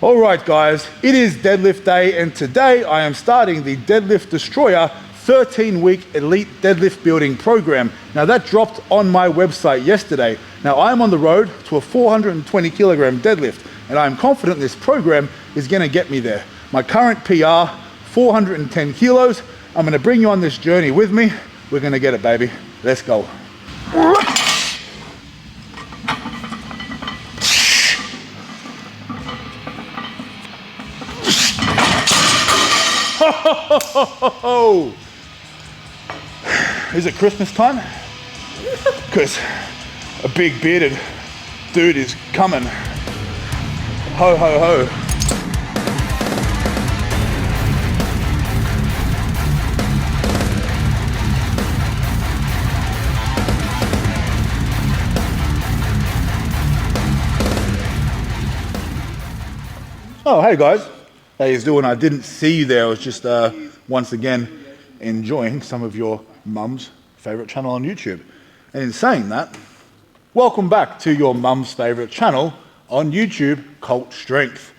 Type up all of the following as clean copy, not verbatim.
All right, guys, it is deadlift day, and today I am starting the Deadlift Destroyer 13-week elite deadlift building program. Now that dropped on my website yesterday. Now I'm on the road to a 420 kilogram deadlift, and I'm confident this program is going to get me there. My current PR, 410 kilos. I'm going to bring you on this journey with me. We're going to get it, baby. Let's go. Is it Christmas time? Because a big bearded dude is coming. Ho, ho, ho. Oh, hey guys. How you doing? I didn't see you there. I was just once again enjoying some of your mum's favorite channel on YouTube. And in saying that, welcome back to your mum's favorite channel on YouTube, Cult Strength.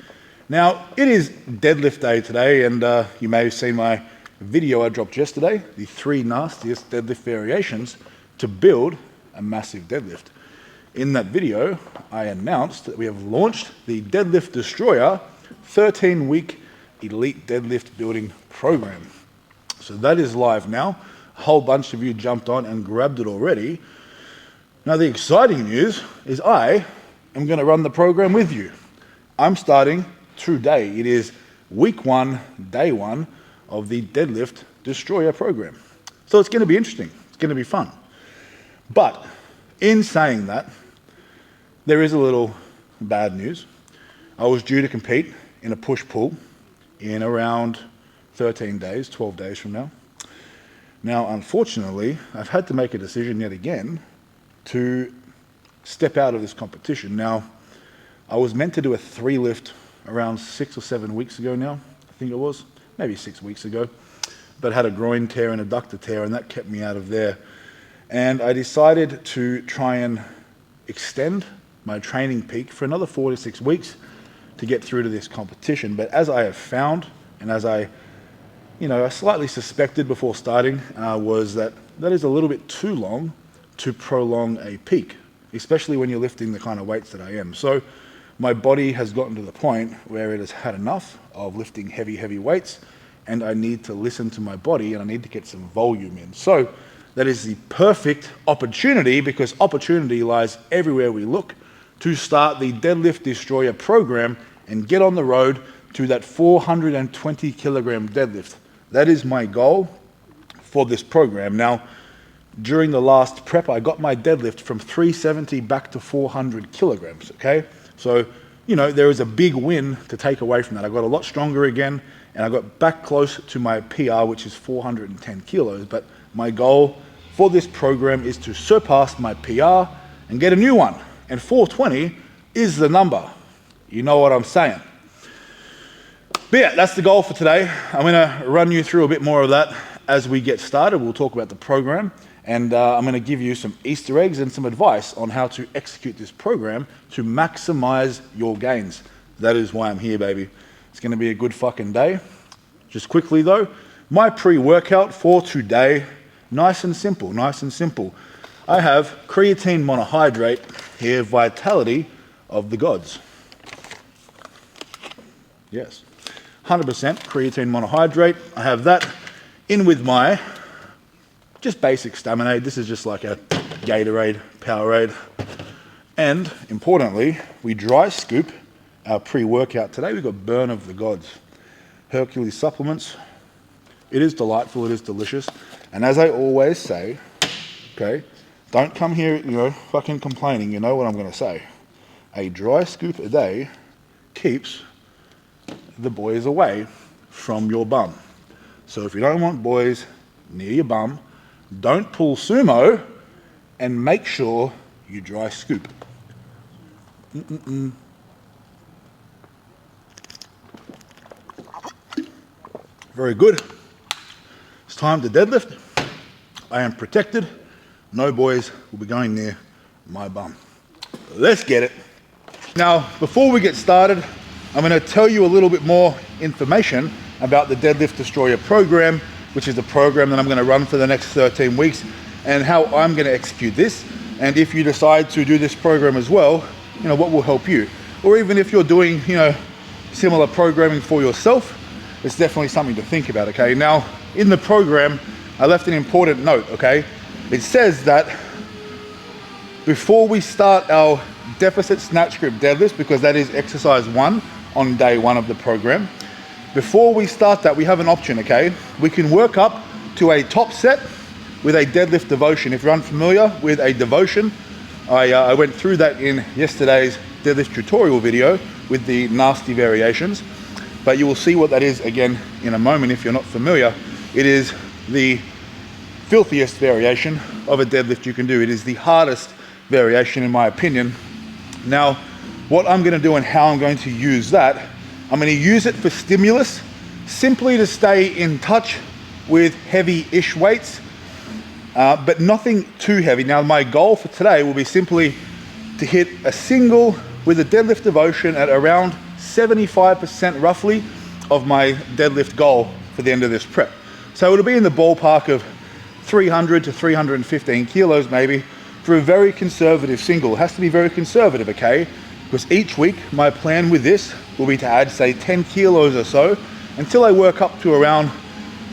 Now, it is deadlift day today, and you may have seen my video I dropped yesterday, the 3 nastiest deadlift variations to build a massive deadlift. In that video, I announced that we have launched the Deadlift Destroyer 13-week elite deadlift building program. So that is live now. A whole bunch of you jumped on and grabbed it already. Now the exciting news is I am going to run the program with you. I'm starting today. It is week 1, day 1 of the Deadlift Destroyer program. So it's going to be interesting. It's going to be fun. But in saying that, there is a little bad news. I was due to compete in a push-pull in around 13 days, 12 days from now. Now, unfortunately, I've had to make a decision yet again to step out of this competition. Now, I was meant to do a 3 lift around 6 or 7 weeks ago now, I think it was, maybe 6 weeks ago, but had a groin tear and a adductor tear, and that kept me out of there. And I decided to try and extend my training peak for another 4 to 6 weeks to get through to this competition. But as I have found, and as I slightly suspected before starting, was that is a little bit too long to prolong a peak, especially when you're lifting the kind of weights that I am. So my body has gotten to the point where it has had enough of lifting heavy weights, and I need to listen to my body, and I need to get some volume in. So that is the perfect opportunity, because opportunity lies everywhere we look, to start the Deadlift Destroyer program and get on the road to that 420 kilogram deadlift. That is my goal for this program. Now, during the last prep, I got my deadlift from 370 back to 400 kilograms, okay? So, there is a big win to take away from that. I got a lot stronger again, and I got back close to my PR, which is 410 kilos. But my goal for this program is to surpass my PR and get a new one. And 420 is the number. You know what I'm saying. But yeah, that's the goal for today. I'm going to run you through a bit more of that as we get started. We'll talk about the program, and I'm going to give you some Easter eggs and some advice on how to execute this program to maximize your gains. That is why I'm here, baby. It's going to be a good fucking day. Just quickly though, my pre-workout for today, nice and simple. I have creatine monohydrate here, Vitality of the Gods. Yes, 100% creatine monohydrate. I have that in with my just basic Staminade. This is just like a Gatorade, Powerade. And importantly, we dry scoop our pre-workout today. We've got Burn of the Gods, Hercules supplements. It is delightful, it is delicious. And as I always say, okay, don't come here, fucking complaining. You know what I'm going to say. A dry scoop a day keeps the boys away from your bum. So if you don't want boys near your bum, don't pull sumo, and make sure you dry scoop. Very good. It's time to deadlift. I am protected. No boys will be going near my bum. Let's get it. Now, before we get started, I'm going to tell you a little bit more information about the Deadlift Destroyer program, which is the program that I'm going to run for the next 13 weeks, and how I'm going to execute this. And if you decide to do this program as well, you know, what will help you. Or even if you're doing, you know, similar programming for yourself, it's definitely something to think about, okay? Now, in the program, I left an important note, okay? It says that before we start our deficit snatch grip deadlifts, because that is exercise 1 on day 1 of the program, before we start that, we have an option, okay? We can work up to a top set with a deadlift devotion. If you're unfamiliar with a devotion, I went through that in yesterday's deadlift tutorial video with the nasty variations, but you will see what that is again in a moment if you're not familiar. It is the filthiest variation of a deadlift you can do. It is the hardest variation in my opinion. Now, what I'm going to do and how I'm going to use that, I'm going to use it for stimulus, simply to stay in touch with heavy-ish weights, but nothing too heavy. Now, my goal for today will be simply to hit a single with a deadlift devotion at around 75% roughly of my deadlift goal for the end of this prep. So it'll be in the ballpark of 300 to 315 kilos maybe for a very conservative single. It has to be very conservative, okay? Because each week my plan with this will be to add, say, 10 kilos or so until I work up to around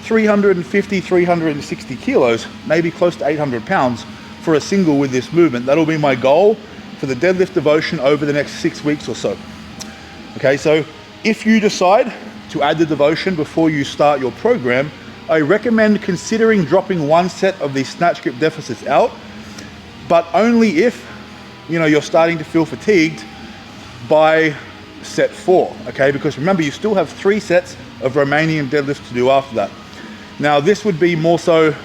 350, 360 kilos, maybe close to 800 pounds for a single with this movement. That'll be my goal for the deadlift devotion over the next 6 weeks or so. Okay, so if you decide to add the devotion before you start your program, I recommend considering dropping 1 set of these snatch grip deficits out, but only if, you know, you're starting to feel fatigued by set 4, okay? Because remember, you still have 3 sets of Romanian deadlifts to do after that. Now, this would be more so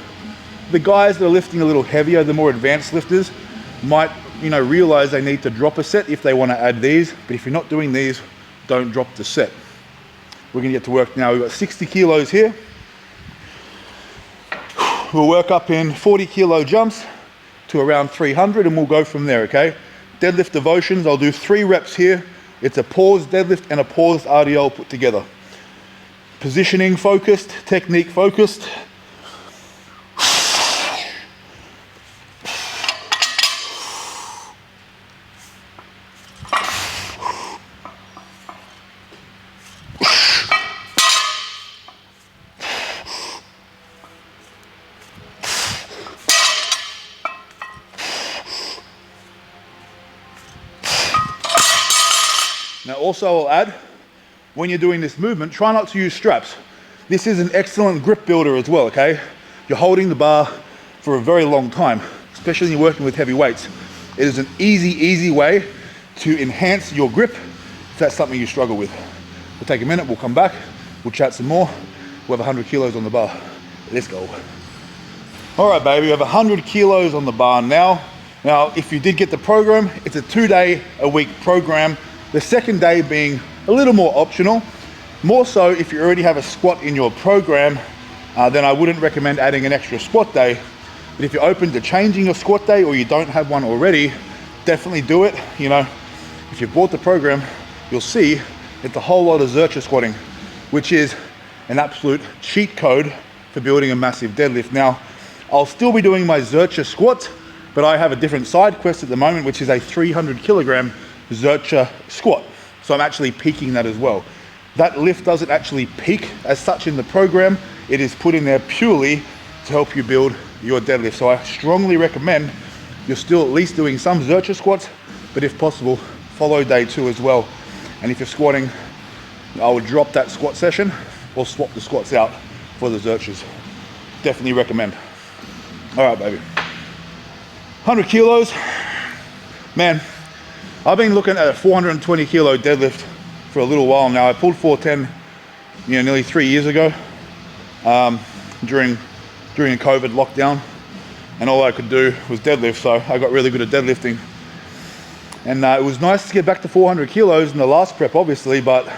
the guys that are lifting a little heavier, the more advanced lifters, might, you know, realize they need to drop a set if they want to add these. But if you're not doing these, don't drop the set. We're going to get to work now. We've got 60 kilos here. We'll work up in 40 kilo jumps to around 300 and we'll go from there, okay? Deadlift devotions, I'll do 3 reps here. It's a paused deadlift and a paused RDL put together. Positioning focused, technique focused. Now also I'll add, when you're doing this movement, try not to use straps. This is an excellent grip builder as well, okay? You're holding the bar for a very long time, especially when you're working with heavy weights. It is an easy way to enhance your grip if that's something you struggle with. We'll take a minute, we'll come back, we'll chat some more. We'll have 100 kilos on the bar. Let's go. All right, baby, we have 100 kilos on the bar now. Now, if you did get the program, it's a 2-day-a-week program. The second day being a little more optional. More so if you already have a squat in your program, then I wouldn't recommend adding an extra squat day. But if you're open to changing your squat day or you don't have one already, definitely do it. You know, if you bought the program, you'll see it's a whole lot of Zercher squatting, which is an absolute cheat code for building a massive deadlift. Now, I'll still be doing my Zercher squat, but I have a different side quest at the moment, which is a 300 kilogram Zercher squat. So I'm actually peaking that as well. That lift doesn't actually peak as such in the program. It is put in there purely to help you build your deadlift. So I strongly recommend you're still at least doing some Zercher squats, but if possible, follow day 2 as well. And if you're squatting, I would drop that squat session or swap the squats out for the Zerchers. Definitely recommend. All right, baby. 100 kilos. Man, I've been looking at a 420 kilo deadlift for a little while now. I pulled 410, you know, nearly 3 years ago during a COVID lockdown, and all I could do was deadlift, so I got really good at deadlifting. And it was nice to get back to 400 kilos in the last prep, obviously, but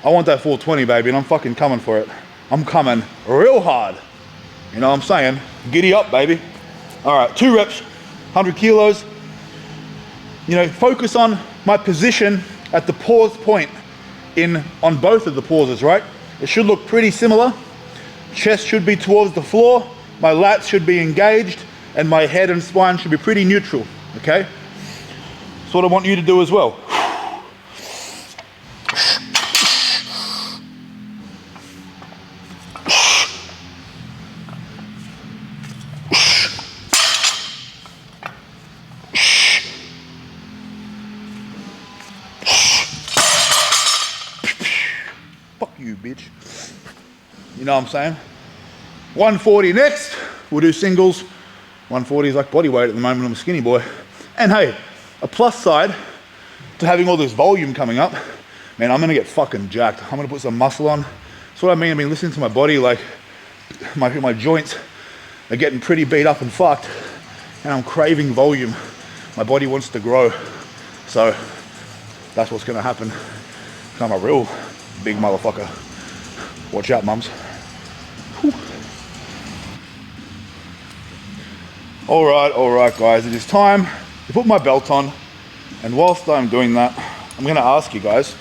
I want that 420, baby, and I'm fucking coming for it. I'm coming real hard. You know what I'm saying? Giddy up, baby. All right, 2 reps, 100 kilos. You know, focus on my position at the pause point. on both of the pauses, right? It should look pretty similar. Chest should be towards the floor, my lats should be engaged, and my head and spine should be pretty neutral, okay? That's what I want you to do as well. Fuck you, bitch. You know what I'm saying? 140 next. We'll do singles. 140 is like body weight at the moment. I'm a skinny boy. And hey, a plus side to having all this volume coming up, man, I'm gonna get fucking jacked. I'm gonna put some muscle on. That's what I mean. I mean, listening to my body, like my joints are getting pretty beat up and fucked, and I'm craving volume. My body wants to grow. So that's what's gonna happen. I'm a real big motherfucker. Watch out, mums. Whew. All right, guys, it is time to put my belt on. And whilst I'm doing that, I'm gonna ask you guys,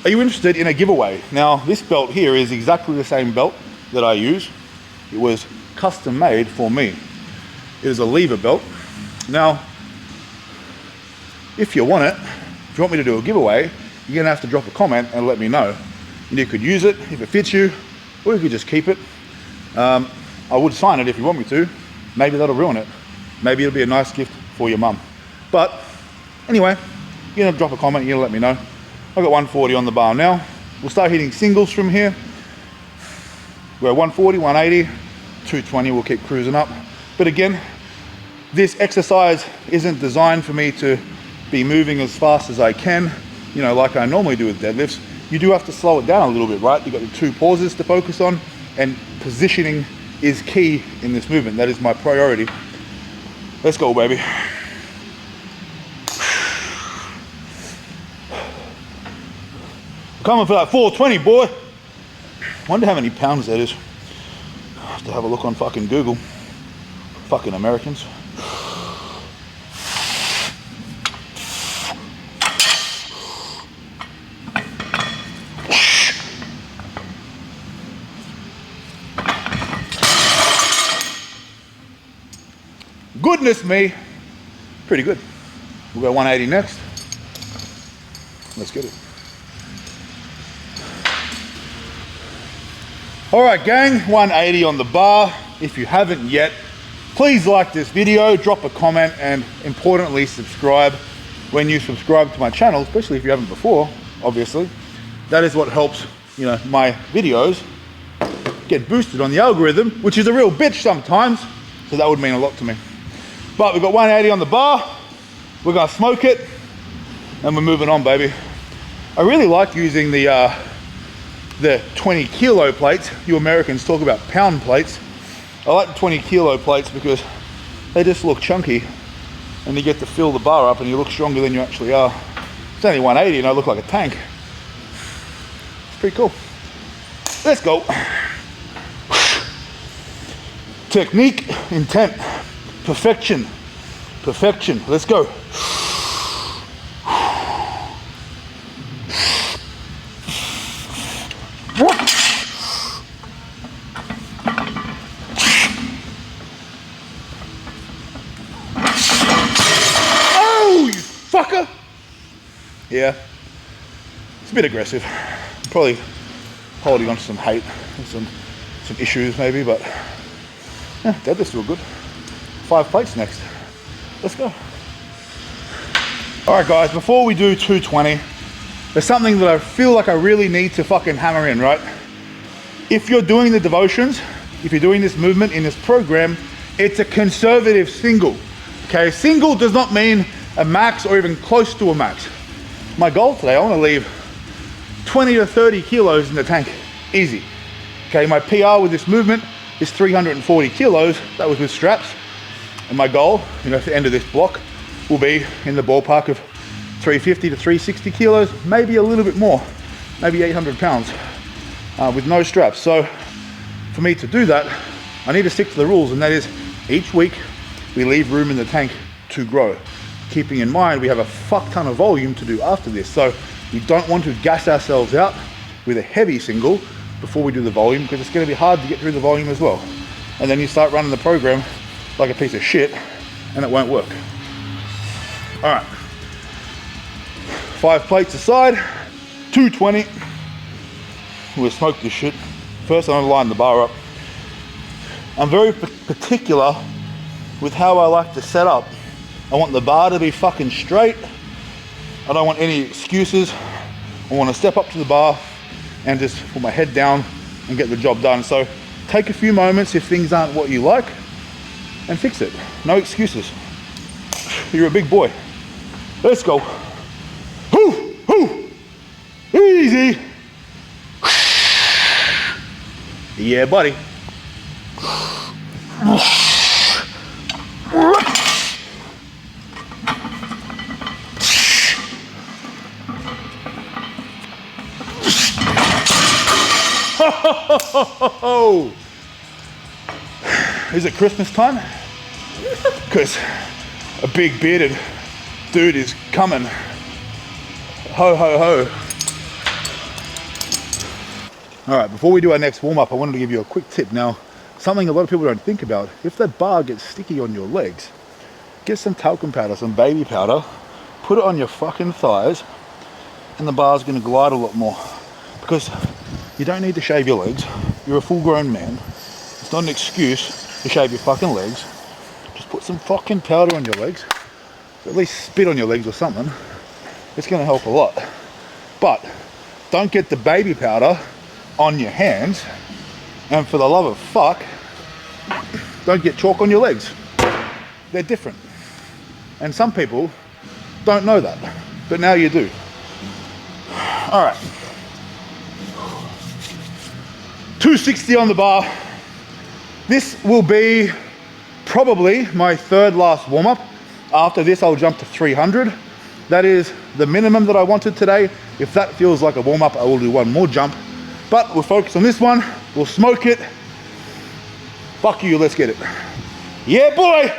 are you interested in a giveaway? Now, this belt here is exactly the same belt that I use. It was custom made for me. It is a lever belt. Now, if you want it, if you want me to do a giveaway, you're gonna have to drop a comment and let me know. And you could use it if it fits you, or you could just keep it. I would sign it if you want me to. Maybe that'll ruin it. Maybe it'll be a nice gift for your mum. But anyway, you're gonna drop a comment, you're gonna let me know. I've got 140 on the bar now. We'll start hitting singles from here. We're at 140, 180, 220, we'll keep cruising up. But again, this exercise isn't designed for me to be moving as fast as I can, you know, like I normally do with deadlifts. You do have to slow it down a little bit, right? You've got the 2 pauses to focus on, and positioning is key in this movement. That is my priority. Let's go, baby. Coming for that 420, boy. Wonder how many pounds that is. I have to have a look on fucking Google. Fucking Americans. Goodness me, pretty good. We'll go 180 next. Let's get it. All right, gang, 180 on the bar. If you haven't yet, please like this video, drop a comment, and importantly, subscribe. When you subscribe to my channel, especially if you haven't before, obviously, that is what helps, you know, my videos get boosted on the algorithm, which is a real bitch sometimes. So that would mean a lot to me. But we've got 180 on the bar. We're gonna smoke it, and we're moving on, baby. I really like using the 20 kilo plates. You Americans talk about pound plates. I like the 20 kilo plates because they just look chunky, and you get to fill the bar up and you look stronger than you actually are. It's only 180 and I look like a tank. It's pretty cool. Let's go. Technique, intent, perfection, perfection. Let's go. Oh, you fucker. Yeah, it's a bit aggressive. I'm probably holding on to some hate and some issues maybe, but yeah, deadlift's still good. 5 plates next. Let's go. All right, guys, before we do 220, there's something that I feel like I really need to fucking hammer in, right? If you're doing the devotions, if you're doing this movement in this program, it's a conservative single, okay? Single does not mean a max or even close to a max. My goal today, I want to leave 20 to 30 kilos in the tank, easy. Okay, my PR with this movement is 340 kilos. That was with straps. And my goal, you know, at the end of this block will be in the ballpark of 350 to 360 kilos, maybe a little bit more, maybe 800 pounds with no straps. So for me to do that, I need to stick to the rules, and that is each week we leave room in the tank to grow. Keeping in mind, we have a fuck ton of volume to do after this. So We don't want to gas ourselves out with a heavy single before we do the volume, because it's going to be hard to get through the volume as well. And then you start running the program like a piece of shit and it won't work. All right, 5 plates aside, 220. We'll smoke this shit. First I'm gonna line the bar up. I'm very particular with how I like to set up. I want the bar to be fucking straight. I don't want any excuses. I want to step up to the bar and just put my head down and get the job done. So take a few moments if things aren't what you like and fix it. No excuses. You're a big boy. Let's go. Hoo, hoo. Easy. Yeah, buddy. Is it Christmas time? Because a big bearded dude is coming. Ho, ho, ho. All right, before we do our next warm-up, I wanted to give you a quick tip. Now, something a lot of people don't think about, if that bar gets sticky on your legs, get some talcum powder, some baby powder, put it on your fucking thighs, and the bar's gonna glide a lot more. Because you don't need to shave your legs. You're a full-grown man. It's not an excuse to shave your fucking legs. Just put some fucking powder on your legs. At least spit on your legs or something. It's gonna help a lot. But don't get the baby powder on your hands, and for the love of fuck, don't get chalk on your legs. They're different. And some people don't know that, but now you do. All right. 260 on the bar. This will be probably my third last warm-up. After this, I'll jump to 300. That is the minimum that I wanted today. If that feels like a warm-up, I will do one more jump. But we'll focus on this one. We'll smoke it. Fuck you, let's get it. Yeah, boy.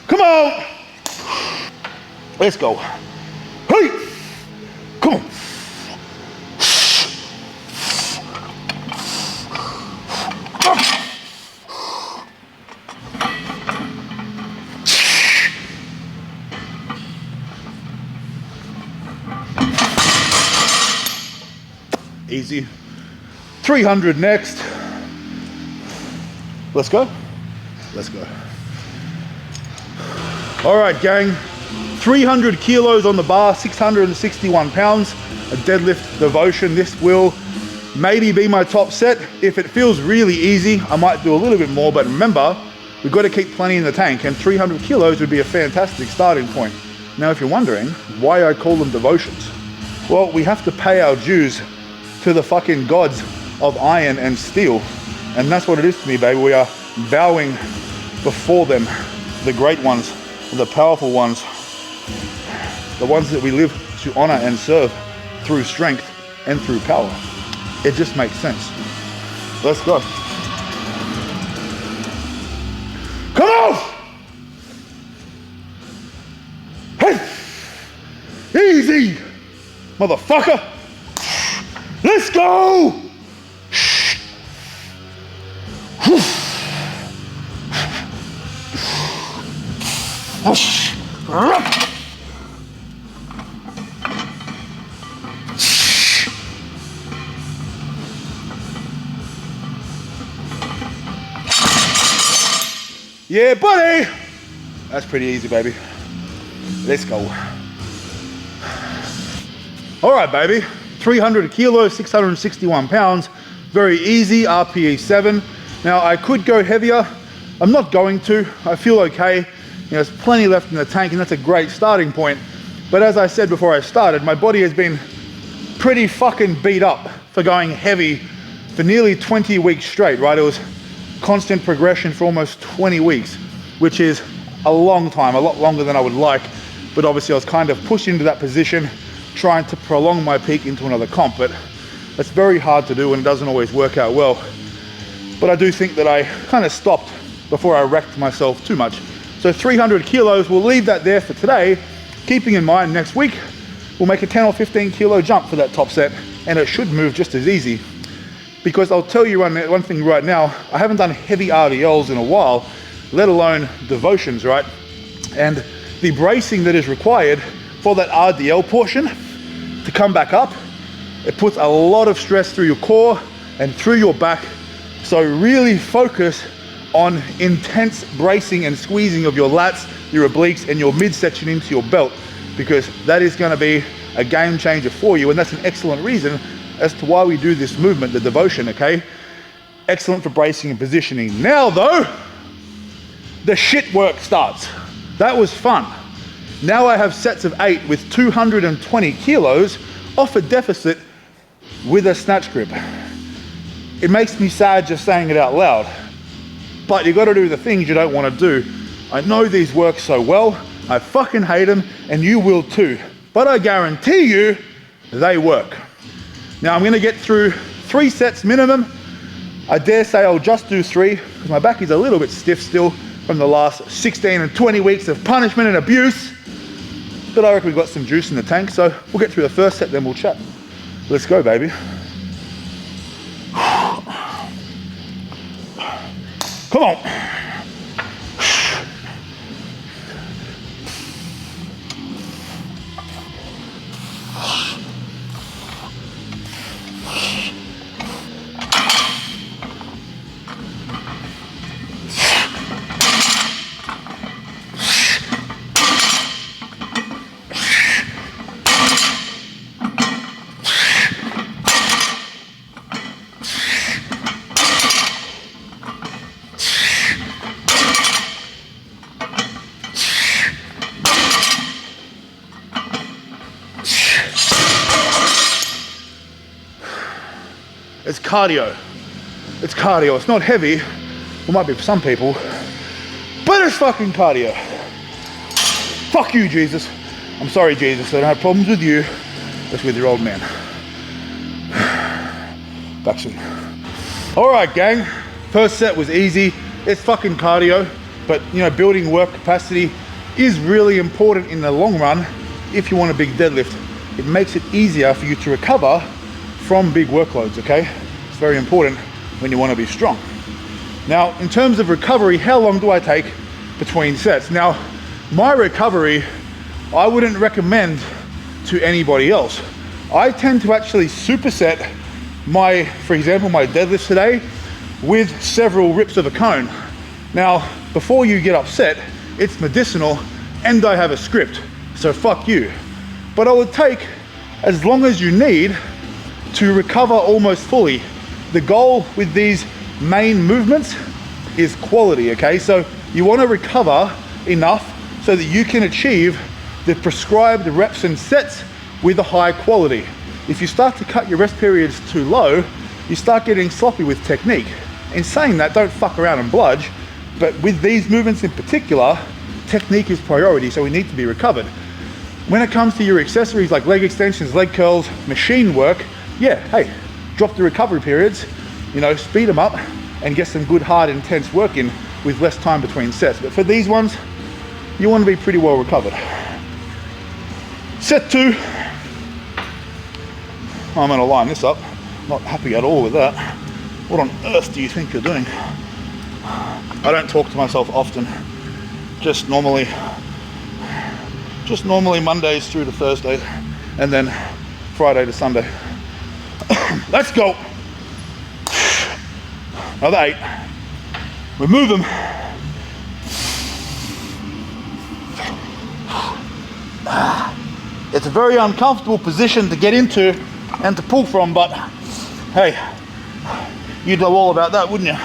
Come on. Let's go. Hey, come on. Easy. 300 next. Let's go. Let's go. All right, gang. 300 kilos on the bar, 661 pounds, a deadlift devotion. This will maybe be my top set. If it feels really easy, I might do a little bit more, but remember, we've got to keep plenty in the tank, and 300 kilos would be a fantastic starting point. Now, if you're wondering why I call them devotions, well, we have to pay our dues to the fucking gods of iron and steel. And that's what it is to me, baby. We are bowing before them, the great ones, the powerful ones, the ones that we live to honor and serve through strength and through power. It just makes sense. Let's go. Come on! Hey! Easy! Motherfucker! Let's go! Yeah, buddy! That's pretty easy, baby. Let's go. All right, baby. 300 kilos, 661 pounds. Very easy, RPE 7. Now, I could go heavier. I'm not going to. I feel okay. You know, there's plenty left in the tank, and that's a great starting point. But as I said before I started, my body has been pretty fucking beat up for going heavy for nearly 20 weeks straight, right? It was constant progression for almost 20 weeks, which is a long time, a lot longer than I would like. But obviously I was kind of pushed into that position, trying to prolong my peak into another comp, but it's very hard to do and it doesn't always work out well. But I do think that I kind of stopped before I wrecked myself too much. So 300 kilos, we'll leave that there for today, keeping in mind next week, we'll make a 10 or 15 kilo jump for that top set, and it should move just as easy. Because I'll tell you one thing right now, I haven't done heavy RDLs in a while, let alone devotions, right? And the bracing that is required for that RDL portion to come back up, it puts a lot of stress through your core and through your back. So really focus on intense bracing and squeezing of your lats, your obliques, and your midsection into your belt, because that is going to be a game changer for you. And that's an excellent reason as to why we do this movement, the devotion, okay? Excellent for bracing and positioning. Now though, the shit work starts. That was fun. Now I have sets of 8 with 220 kilos off a deficit with a snatch grip. It makes me sad just saying it out loud, but you gotta do the things you don't wanna do. I know these work so well, I fucking hate them, and you will too. But I guarantee you, they work. Now I'm gonna get through 3 sets minimum. I dare say I'll just do 3, because my back is a little bit stiff still from the last 16 and 20 weeks of punishment and abuse. But I reckon we've got some juice in the tank, so we'll get through the first set, then we'll chat. Let's go, baby. Come on. It's cardio. It's cardio. It's not heavy. It might be for some people, but it's fucking cardio. Fuck you, Jesus. I'm sorry, Jesus. I don't have problems with you. It's with your old man. Back soon. All right, gang. First set was easy. It's fucking cardio, but you know, building work capacity is really important in the long run. If you want a big deadlift, it makes it easier for you to recover from big workloads, okay? It's very important when you want to be strong. Now, in terms of recovery, how long do I take between sets? Now, my recovery, I wouldn't recommend to anybody else. I tend to actually superset for example, my deadlifts today with several rips of a cone. Now, before you get upset, it's medicinal and I have a script, so fuck you. But I would take as long as you need to recover almost fully. The goal with these main movements is quality, okay? So you want to recover enough so that you can achieve the prescribed reps and sets with a high quality. If you start to cut your rest periods too low, you start getting sloppy with technique. In saying that, don't fuck around and bludge, but with these movements in particular, technique is priority, so we need to be recovered. When it comes to your accessories like leg extensions, leg curls, machine work, yeah, hey, drop the recovery periods, you know, speed them up and get some good, hard, intense work in with less time between sets. But for these ones, you want to be pretty well recovered. Set 2. I'm going to line this up. Not happy at all with that. What on earth do you think you're doing? I don't talk to myself often. Just normally Mondays through to Thursday, and then Friday to Sunday. Let's go. Another 8. We move them. It's a very uncomfortable position to get into and to pull from, but hey, you'd know all about that, wouldn't you?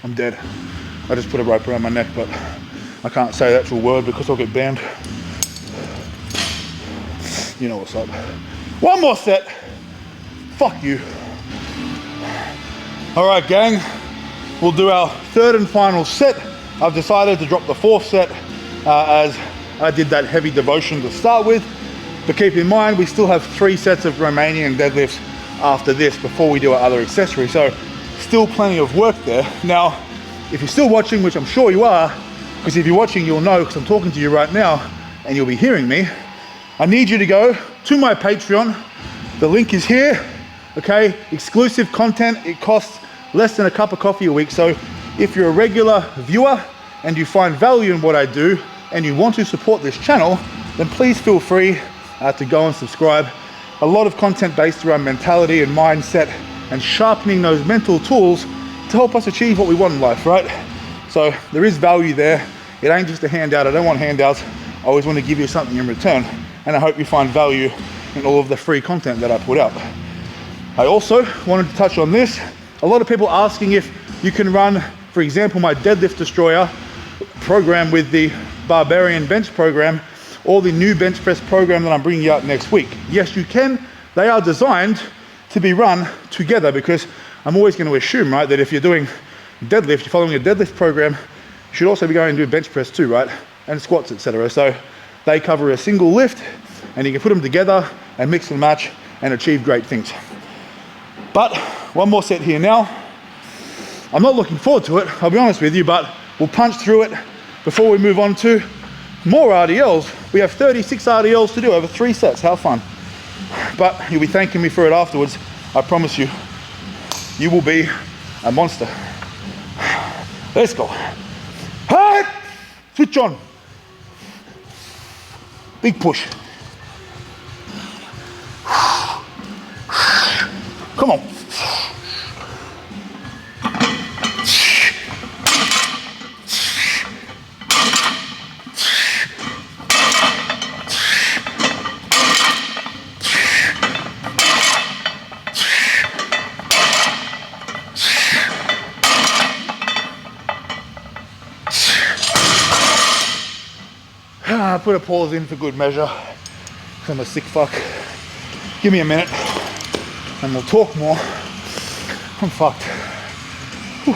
I'm dead. I just put a rope around my neck, but I can't say the actual word because I'll get banned. You know what's up. One more set. Fuck you. All right, gang, we'll do our third and final set. I've decided to drop the fourth set as I did that heavy devotion to start with. But keep in mind, we still have 3 sets of Romanian deadlifts after this before we do our other accessory. So still plenty of work there. Now, if you're still watching, which I'm sure you are, because if you're watching, you'll know because I'm talking to you right now and you'll be hearing me. I need you to go to my Patreon. The link is here, okay? Exclusive content. It costs less than a cup of coffee a week. So if you're a regular viewer and you find value in what I do and you want to support this channel, then please feel free to go and subscribe. A lot of content based around mentality and mindset and sharpening those mental tools to help us achieve what we want in life, right? So there is value there. It ain't just a handout. I don't want handouts. I always want to give you something in return. And I hope you find value in all of the free content that I put out. I also wanted to touch on this. A lot of people asking if you can run, for example, my Deadlift Destroyer program with the Barbarian bench program or the new bench press program that I'm bringing out next week. Yes, you can. They are designed to be run together because I'm always going to assume, right, that if you're doing deadlift, you're following a deadlift program, you should also be going to do bench press too, right? And squats, etc. So they cover a single lift and you can put them together and mix and match and achieve great things. But one more set here now. I'm not looking forward to it, I'll be honest with you, but we'll punch through it before we move on to more RDLs. We have 36 RDLs to do over 3 sets. How fun. But you'll be thanking me for it afterwards. I promise you, you will be a monster. Let's go. Hey! Switch on. Big push. Come on. I put a pause in for good measure. I'm a sick fuck. Give me a minute and we'll talk more. I'm fucked. Whew.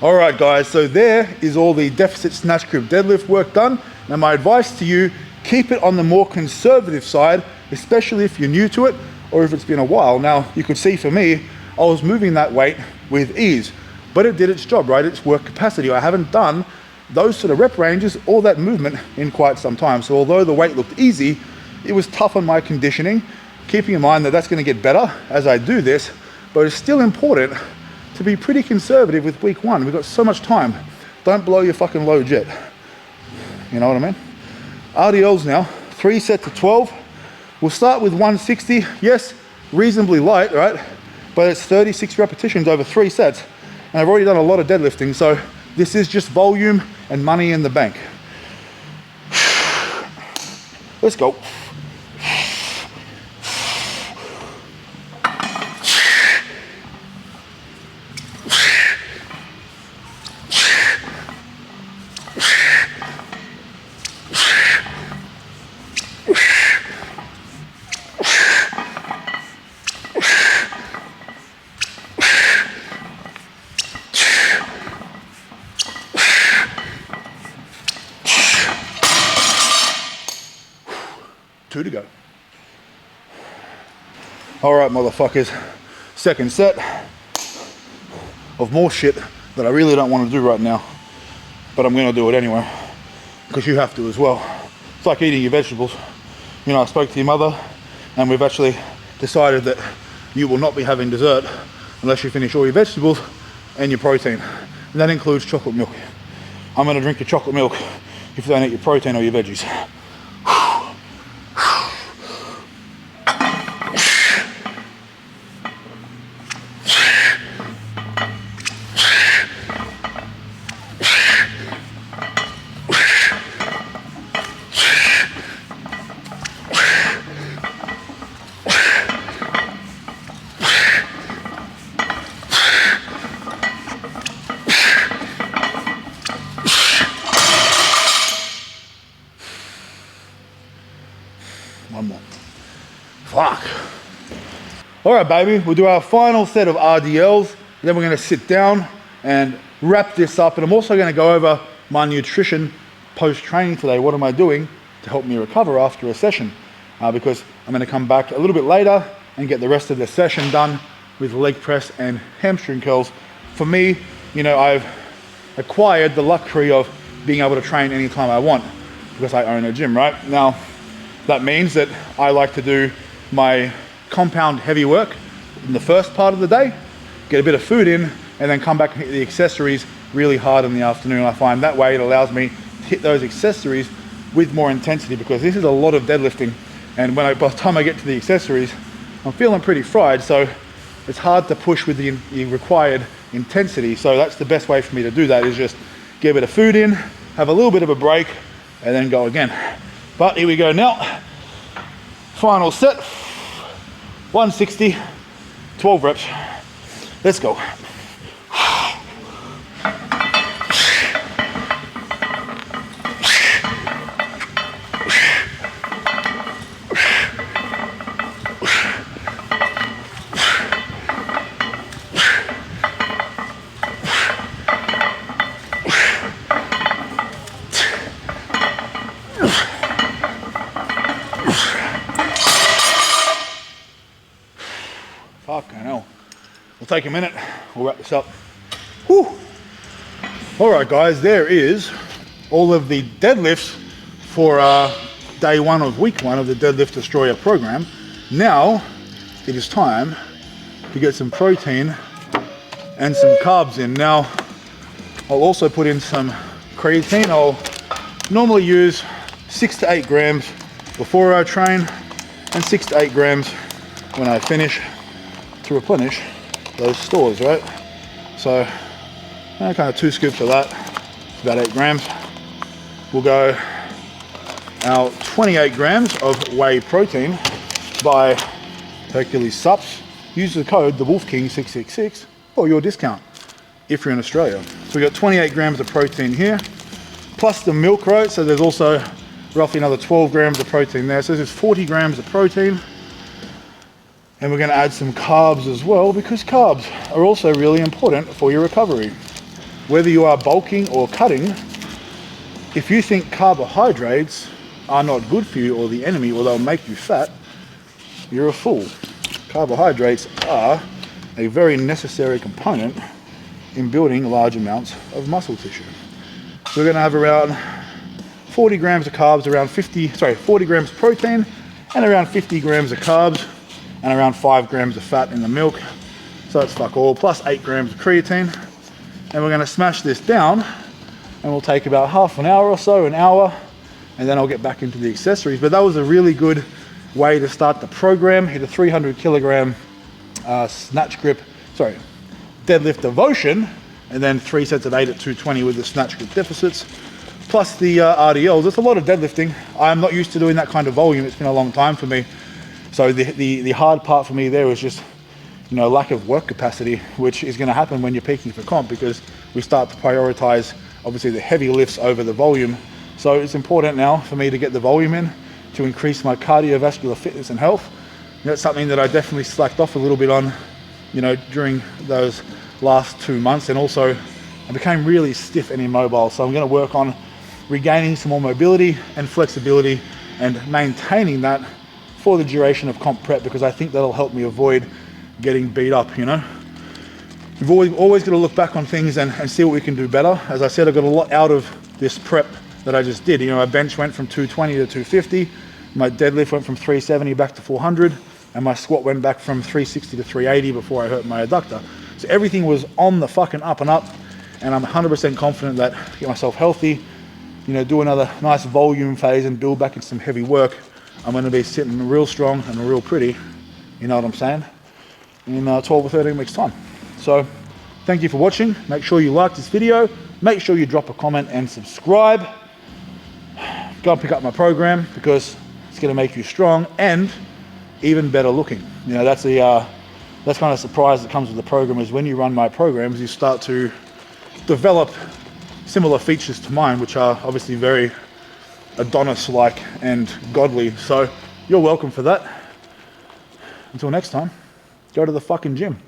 All right, guys, so there is all the deficit snatch grip deadlift work done. Now my advice to you, keep it on the more conservative side, especially if you're new to it or if it's been a while. Now you could see for me, I was moving that weight with ease, but it did its job, right? It's work capacity. I haven't done those sort of rep ranges or that movement in quite some time. So although the weight looked easy, it was tough on my conditioning, keeping in mind that that's going to get better as I do this, but it's still important to be pretty conservative with week 1. We've got so much time. Don't blow your fucking load yet. You know what I mean? RDLs now, 3 sets of 12. We'll start with 160. Yes, reasonably light, right? But it's 36 repetitions over 3 sets. And I've already done a lot of deadlifting, so this is just volume and money in the bank. Let's go. Two to go. All right, motherfuckers. Second set of more shit that I really don't want to do right now, but I'm gonna do it anyway because you have to as well. It's like eating your vegetables. You know, I spoke to your mother and we've actually decided that you will not be having dessert unless you finish all your vegetables and your protein. And that includes chocolate milk. I'm gonna drink your chocolate milk if you don't eat your protein or your veggies. All right, baby, we'll do our final set of RDLs. Then we're gonna sit down and wrap this up. And I'm also gonna go over my nutrition post-training today. What am I doing to help me recover after a session? Because I'm gonna come back a little bit later and get the rest of the session done with leg press and hamstring curls. For me, you know, I've acquired the luxury of being able to train anytime I want because I own a gym, right? Now, that means that I like to do my compound heavy work in the first part of the day, get a bit of food in, and then come back and hit the accessories really hard in the afternoon. I find that way it allows me to hit those accessories with more intensity because this is a lot of deadlifting. And by the time I get to the accessories, I'm feeling pretty fried, so it's hard to push with the required intensity. So that's the best way for me to do that, is just get a bit of food in, have a little bit of a break, and then go again. But here we go now. Final set, 160, 12 reps. Let's go. Fucking hell. We'll take a minute, we'll wrap this up. Whew. All right, guys, there is all of the deadlifts for day one of week one of the Deadlift Destroyer program. Now, it is time to get some protein and some carbs in. Now, I'll also put in some creatine. I'll normally use 6 to 8 grams before I train and 6 to 8 grams when I finish to replenish those stores, right? So kind of 2 scoops of that, it's about 8 grams. We'll go our 28 grams of whey protein by Hercules Sups. Use the code TheWolfKing666 for your discount if you're in Australia. So we got 28 grams of protein here, plus the milk, right? So there's also roughly another 12 grams of protein there. So this is 40 grams of protein. And we're going to add some carbs as well, because carbs are also really important for your recovery. Whether you are bulking or cutting, if you think carbohydrates are not good for you or the enemy or they'll make you fat, you're a fool. Carbohydrates are a very necessary component in building large amounts of muscle tissue. So we're going to have around 40 grams of carbs, 40 grams of protein and around 50 grams of carbs, and around 5 grams of fat in the milk. So that's fuck all, plus 8 grams of creatine. And we're gonna smash this down, and we'll take about half an hour or so, an hour, and then I'll get back into the accessories. But that was a really good way to start the program. Hit a 300 kilogram deadlift devotion, and then 3 sets of 8 at 220 with the snatch grip deficits, plus the RDLs. It's a lot of deadlifting. I'm not used to doing that kind of volume. It's been a long time for me. So the hard part for me there was just, you know, lack of work capacity, which is going to happen when you're peaking for comp, because we start to prioritize obviously the heavy lifts over the volume. So it's important now for me to get the volume in to increase my cardiovascular fitness and health. And that's something that I definitely slacked off a little bit on, you know, during those last 2 months. And also I became really stiff and immobile. So I'm going to work on regaining some more mobility and flexibility and maintaining that for the duration of comp prep, because I think that'll help me avoid getting beat up, you know. We've always got to look back on things and see what we can do better. As I said, I got a lot out of this prep that I just did. You know, my bench went from 220 to 250, my deadlift went from 370 back to 400, and my squat went back from 360 to 380 before I hurt my adductor. So everything was on the fucking up and up, and I'm 100% confident that to get myself healthy, you know, do another nice volume phase and build back in some heavy work, I'm going to be sitting real strong and real pretty, you know what I'm saying, in 12 or 13 weeks time. So thank you for watching. Make sure you like this video, make sure you drop a comment and subscribe. Go and pick up my program, because it's going to make you strong and even better looking. You know, that's kind of surprise that comes with the program, is when you run my programs, you start to develop similar features to mine, which are obviously very Adonis-like and godly. So you're welcome for that. Until next time, Go to the fucking gym.